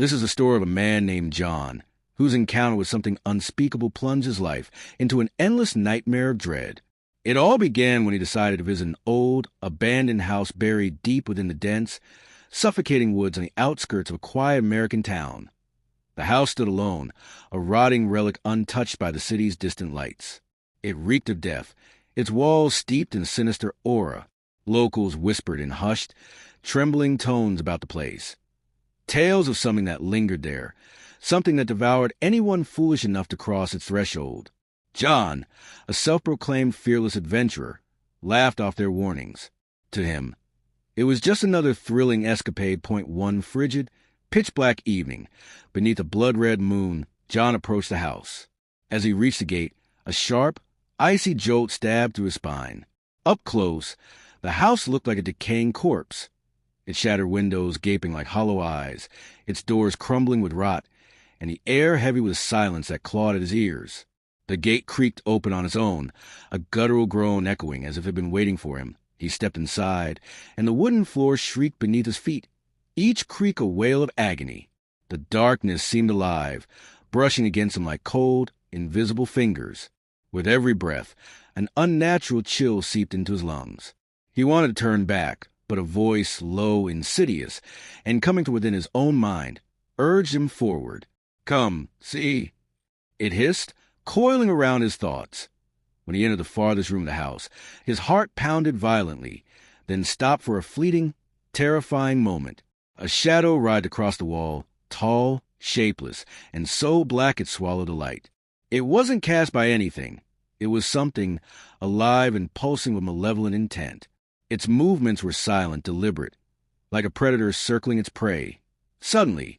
This is the story of a man named John, whose encounter with something unspeakable plunged his life into an endless nightmare of dread. It all began when he decided to visit an old, abandoned house buried deep within the dense, suffocating woods on the outskirts of a quiet American town. The house stood alone, a rotting relic untouched by the city's distant lights. It reeked of death, its walls steeped in a sinister aura. Locals whispered in hushed, trembling tones about the place. Tales of something that lingered there, something that devoured anyone foolish enough to cross its threshold. John, a self-proclaimed fearless adventurer, laughed off their warnings. To him, it was just another thrilling escapade. One frigid, pitch-black evening, beneath a blood-red moon, John approached the house. As he reached the gate, a sharp, icy jolt stabbed through his spine. Up close, the house looked like a decaying corpse, its shattered windows gaping like hollow eyes, its doors crumbling with rot, and the air heavy with silence that clawed at his ears. The gate creaked open on its own, a guttural groan echoing as if it had been waiting for him. He stepped inside, and the wooden floor shrieked beneath his feet, each creak a wail of agony. The darkness seemed alive, brushing against him like cold, invisible fingers. With every breath, an unnatural chill seeped into his lungs. He wanted to turn back, but a voice, low, insidious, and coming from within his own mind, urged him forward. "Come, see," it hissed, coiling around his thoughts. When he entered the farthest room of the house, his heart pounded violently, then stopped for a fleeting, terrifying moment. A shadow writhed across the wall, tall, shapeless, and so black it swallowed the light. It wasn't cast by anything. It was something alive and pulsing with malevolent intent. Its movements were silent, deliberate, like a predator circling its prey. Suddenly,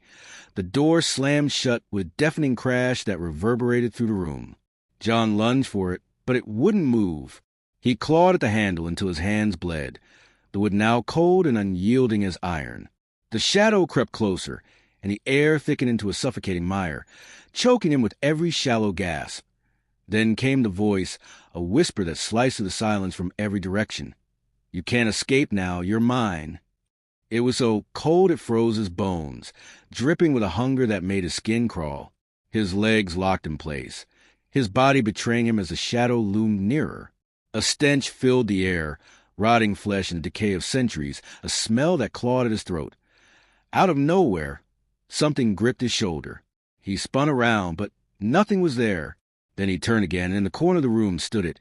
the door slammed shut with a deafening crash that reverberated through the room. John lunged for it, but it wouldn't move. He clawed at the handle until his hands bled, the wood now cold and unyielding as iron. The shadow crept closer, and the air thickened into a suffocating mire, choking him with every shallow gasp. Then came the voice, a whisper that sliced through the silence from every direction. "You can't escape now, you're mine." It was so cold it froze his bones, dripping with a hunger that made his skin crawl. His legs locked in place, his body betraying him as the shadow loomed nearer. A stench filled the air, rotting flesh and the decay of centuries, a smell that clawed at his throat. Out of nowhere, something gripped his shoulder. He spun around, but nothing was there. Then he turned again, and in the corner of the room stood it,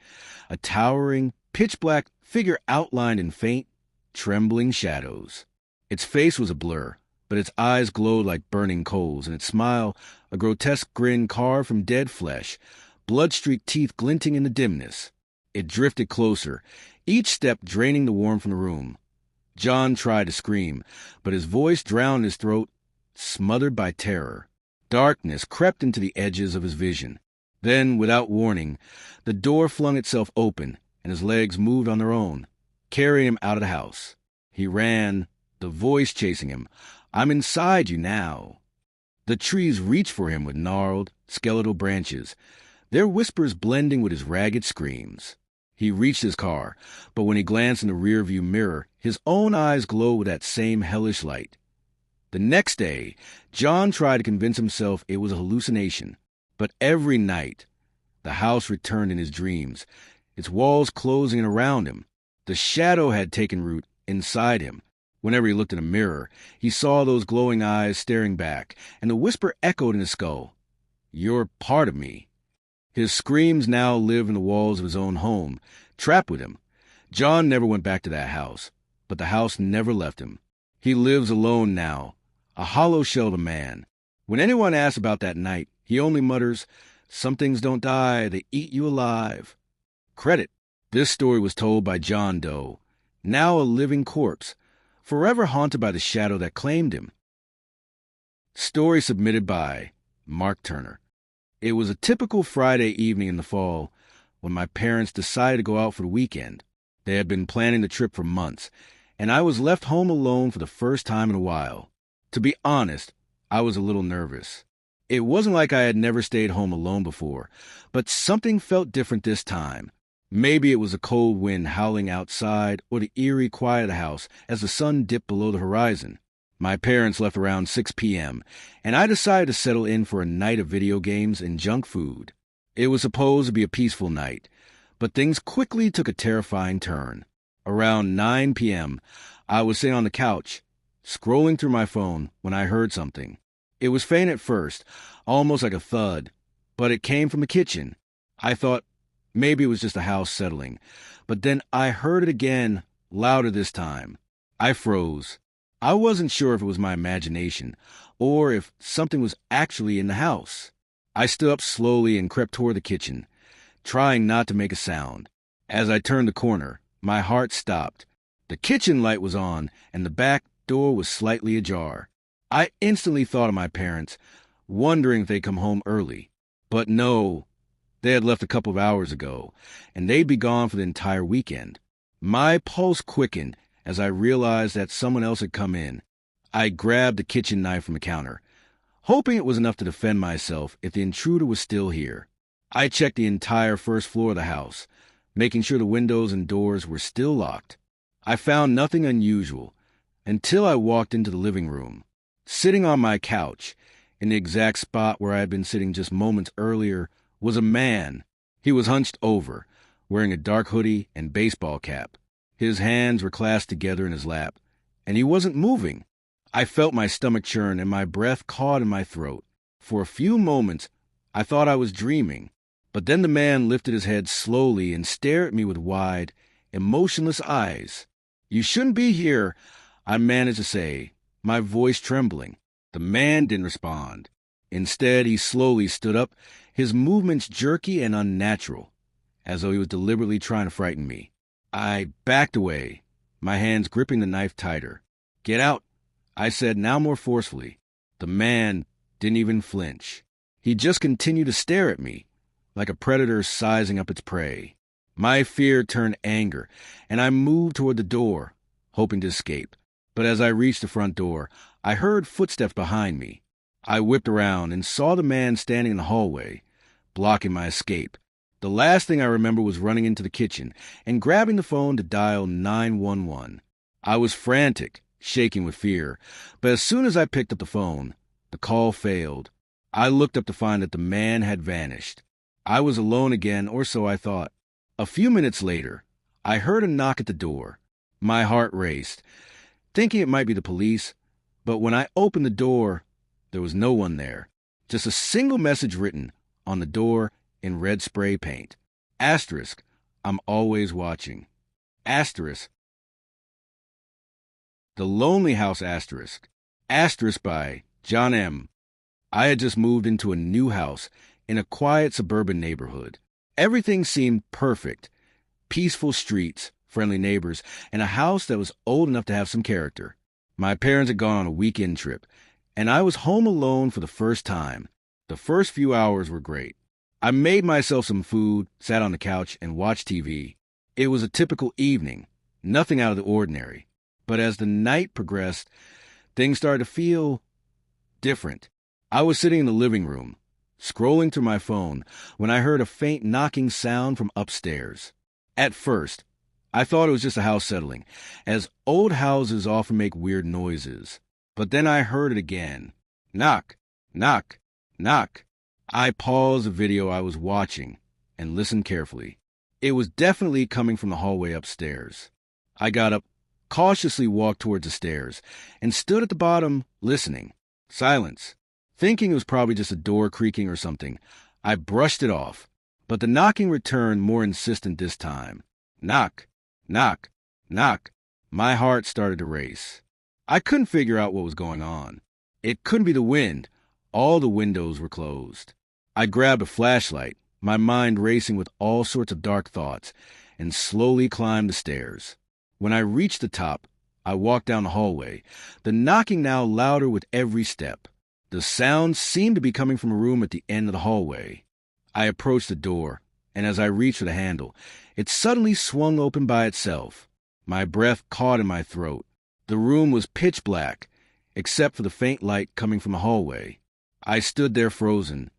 a towering, pitch-black figure outlined in faint, trembling shadows. Its face was a blur, but its eyes glowed like burning coals, and its smile, a grotesque grin carved from dead flesh, blood-streaked teeth glinting in the dimness. It drifted closer, each step draining the warmth from the room. John tried to scream, but his voice drowned in his throat, smothered by terror. Darkness crept into the edges of his vision. Then, without warning, the door flung itself open, and his legs moved on their own, carrying him out of the house. He ran, the voice chasing him. "I'm inside you now." The trees reached for him with gnarled, skeletal branches, their whispers blending with his ragged screams. He reached his car, but when he glanced in the rearview mirror, his own eyes glowed with that same hellish light. The next day, John tried to convince himself it was a hallucination, but every night, the house returned in his dreams, its walls closing in around him. The shadow had taken root inside him. Whenever he looked in a mirror, he saw those glowing eyes staring back, and the whisper echoed in his skull, "You're part of me." His screams now lived in the walls of his own home, trapped with him. John never went back to that house, but the house never left him. He lives alone now, a hollow shell of a man. When anyone asks about that night, he only mutters, "Some things don't die, they eat you alive." Credit. This story was told by John Doe, now a living corpse, forever haunted by the shadow that claimed him. Story submitted by Mark Turner. It was a typical Friday evening in the fall when my parents decided to go out for the weekend. They had been planning the trip for months, and I was left home alone for the first time in a while. To be honest, I was a little nervous. It wasn't like I had never stayed home alone before, but something felt different this time. Maybe it was the cold wind howling outside or the eerie quiet of the house as the sun dipped below the horizon. My parents left around 6 p.m., and I decided to settle in for a night of video games and junk food. It was supposed to be a peaceful night, but things quickly took a terrifying turn. Around 9 p.m., I was sitting on the couch, scrolling through my phone when I heard something. It was faint at first, almost like a thud, but it came from the kitchen. I thought maybe it was just the house settling, but then I heard it again, louder this time. I froze. I wasn't sure if it was my imagination or if something was actually in the house. I stood up slowly and crept toward the kitchen, trying not to make a sound. As I turned the corner, my heart stopped. The kitchen light was on, and the back door was slightly ajar. I instantly thought of my parents, wondering if they'd come home early. But no, they had left a couple of hours ago, and they'd be gone for the entire weekend. My pulse quickened as I realized that someone else had come in. I grabbed the kitchen knife from the counter, hoping it was enough to defend myself if the intruder was still here. I checked the entire first floor of the house, making sure the windows and doors were still locked. I found nothing unusual until I walked into the living room. Sitting on my couch, in the exact spot where I had been sitting just moments earlier, was a man. He was hunched over, wearing a dark hoodie and baseball cap. His hands were clasped together in his lap, and he wasn't moving. I felt my stomach churn and my breath caught in my throat. For a few moments, I thought I was dreaming, but then the man lifted his head slowly and stared at me with wide, emotionless eyes. "You shouldn't be here," I managed to say, my voice trembling. The man didn't respond. Instead, he slowly stood up, his movements jerky and unnatural, as though he was deliberately trying to frighten me. I backed away, my hands gripping the knife tighter. "Get out," I said, now more forcefully. The man didn't even flinch. He just continued to stare at me, like a predator sizing up its prey. My fear turned anger, and I moved toward the door, hoping to escape. But as I reached the front door, I heard footsteps behind me. I whipped around and saw the man standing in the hallway, blocking my escape. The last thing I remember was running into the kitchen and grabbing the phone to dial 911. I was frantic, shaking with fear, but as soon as I picked up the phone, the call failed. I looked up to find that the man had vanished. I was alone again, or so I thought. A few minutes later, I heard a knock at the door. My heart raced, thinking it might be the police, but when I opened the door, there was no one there. Just a single message written on the door in red spray paint. Asterisk, I'm always watching. Asterisk, The Lonely House Asterisk. Asterisk by John M. I had just moved into a new house in a quiet suburban neighborhood. Everything seemed perfect. Peaceful streets, friendly neighbors, and a house that was old enough to have some character. My parents had gone on a weekend trip, and I was home alone for the first time. The first few hours were great. I made myself some food, sat on the couch, and watched TV. It was a typical evening, nothing out of the ordinary. But as the night progressed, things started to feel different. I was sitting in the living room, scrolling through my phone, when I heard a faint knocking sound from upstairs. At first, I thought it was just a house settling, as old houses often make weird noises. But then I heard it again. Knock, knock, knock. I paused the video I was watching and listened carefully. It was definitely coming from the hallway upstairs. I got up, cautiously walked towards the stairs, and stood at the bottom, listening. Silence. Thinking it was probably just a door creaking or something, I brushed it off. But the knocking returned, more insistent this time. Knock, knock, knock. My heart started to race. I couldn't figure out what was going on. It couldn't be the wind. All the windows were closed. I grabbed a flashlight, my mind racing with all sorts of dark thoughts, and slowly climbed the stairs. When I reached the top, I walked down the hallway, the knocking now louder with every step. The sound seemed to be coming from a room at the end of the hallway. I approached the door, and as I reached for the handle, it suddenly swung open by itself. My breath caught in my throat. The room was pitch black, except for the faint light coming from the hallway. I stood there frozen,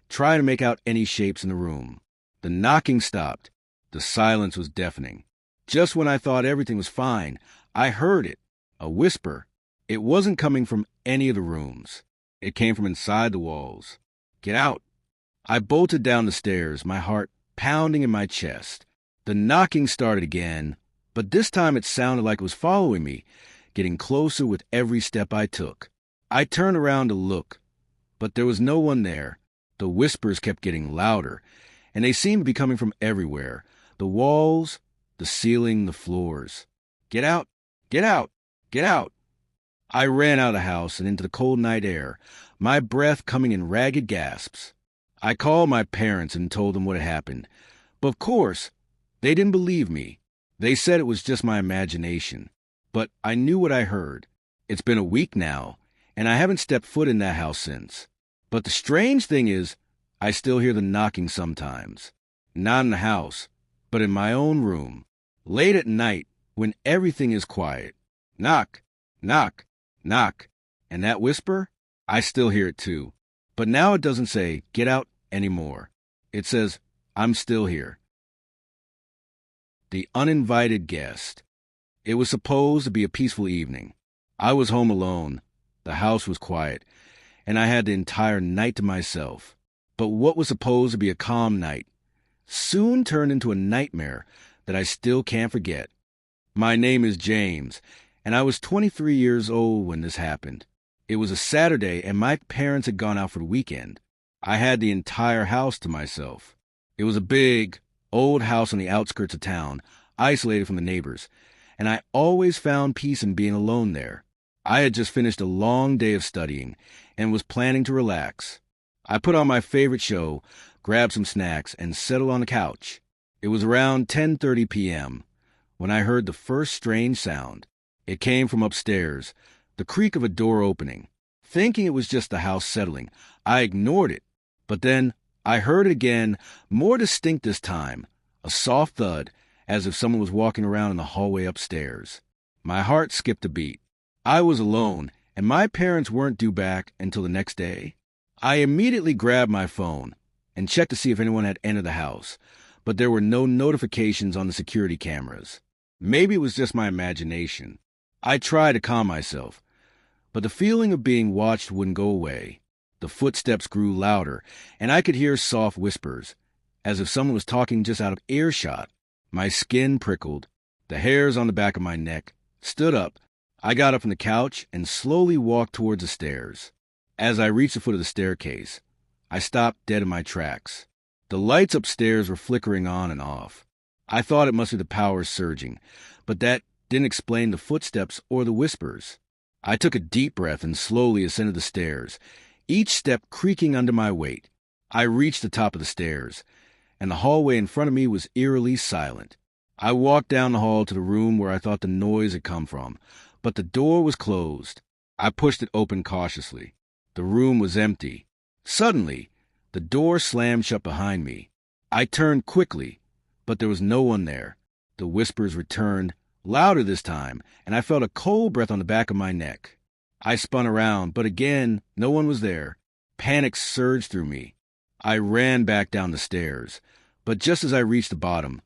trying to make out any shapes in the room. The knocking stopped. The silence was deafening. Just when I thought everything was fine, I heard it, a whisper. It wasn't coming from any of the rooms. It came from inside the walls. Get out! I bolted down the stairs, my heart pounding in my chest. The knocking started again, but this time it sounded like it was following me, getting closer with every step I took. I turned around to look, but there was no one there. The whispers kept getting louder, and they seemed to be coming from everywhere. The walls, the ceiling, the floors. Get out! Get out! Get out! I ran out of the house and into the cold night air, my breath coming in ragged gasps. I called my parents and told them what had happened, but of course, they didn't believe me. They said it was just my imagination, but I knew what I heard. It's been a week now, and I haven't stepped foot in that house since. But the strange thing is, I still hear the knocking sometimes. Not in the house, but in my own room, late at night when everything is quiet. Knock, knock, knock. And that whisper, I still hear it too. But now it doesn't say, get out anymore. It says, I'm still here. The uninvited guest. It was supposed to be a peaceful evening. I was home alone. The house was quiet, and I had the entire night to myself. But what was supposed to be a calm night soon turned into a nightmare that I still can't forget. My name is James, and I was 23 years old when this happened. It was a Saturday, and my parents had gone out for the weekend. I had the entire house to myself. It was a big, old house on the outskirts of town, isolated from the neighbors, and I always found peace in being alone there. I had just finished a long day of studying and was planning to relax. I put on my favorite show, grabbed some snacks, and settled on the couch. It was around 10:30 p.m. when I heard the first strange sound. It came from upstairs, the creak of a door opening. Thinking it was just the house settling, I ignored it. But then I heard it again, more distinct this time, a soft thud, as if someone was walking around in the hallway upstairs. My heart skipped a beat. I was alone, and my parents weren't due back until the next day. I immediately grabbed my phone and checked to see if anyone had entered the house, but there were no notifications on the security cameras. Maybe it was just my imagination. I tried to calm myself, but the feeling of being watched wouldn't go away. The footsteps grew louder, and I could hear soft whispers, as if someone was talking just out of earshot. My skin prickled. The hairs on the back of my neck stood up. I got up from the couch and slowly walked towards the stairs. As I reached the foot of the staircase, I stopped dead in my tracks. The lights upstairs were flickering on and off. I thought it must be the power surging, but that didn't explain the footsteps or the whispers. I took a deep breath and slowly ascended the stairs, each step creaking under my weight. I reached the top of the stairs, and the hallway in front of me was eerily silent. I walked down the hall to the room where I thought the noise had come from, but the door was closed. I pushed it open cautiously. The room was empty. Suddenly, the door slammed shut behind me. I turned quickly, but there was no one there. The whispers returned, louder this time, and I felt a cold breath on the back of my neck. I spun around, but again, no one was there. Panic surged through me. I ran back down the stairs, but just as I reached the bottom,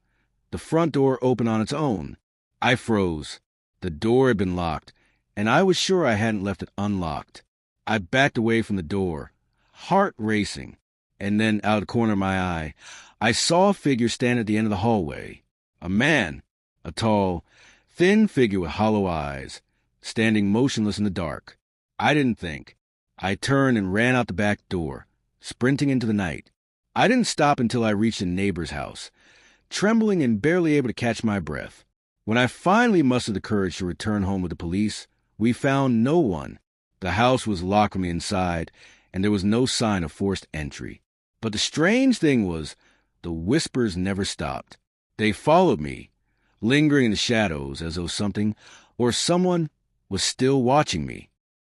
the front door opened on its own. I froze. The door had been locked, and I was sure I hadn't left it unlocked. I backed away from the door, heart racing, and then out of the corner of my eye, I saw a figure stand at the end of the hallway. A man, a tall, thin figure with hollow eyes, standing motionless in the dark. I didn't think. I turned and ran out the back door, sprinting into the night. I didn't stop until I reached a neighbor's house, trembling and barely able to catch my breath. When I finally mustered the courage to return home with the police, we found no one. The house was locked from the inside, and there was no sign of forced entry. But the strange thing was, the whispers never stopped. They followed me, lingering in the shadows as though something or someone was still watching me.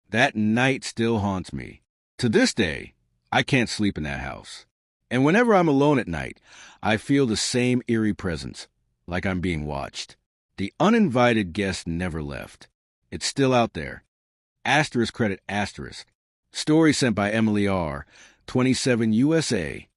That night still haunts me. To this day, I can't sleep in that house. And whenever I'm alone at night, I feel the same eerie presence, like I'm being watched. The uninvited guest never left. It's still out there. ***. Story sent by Emily R., 27 USA.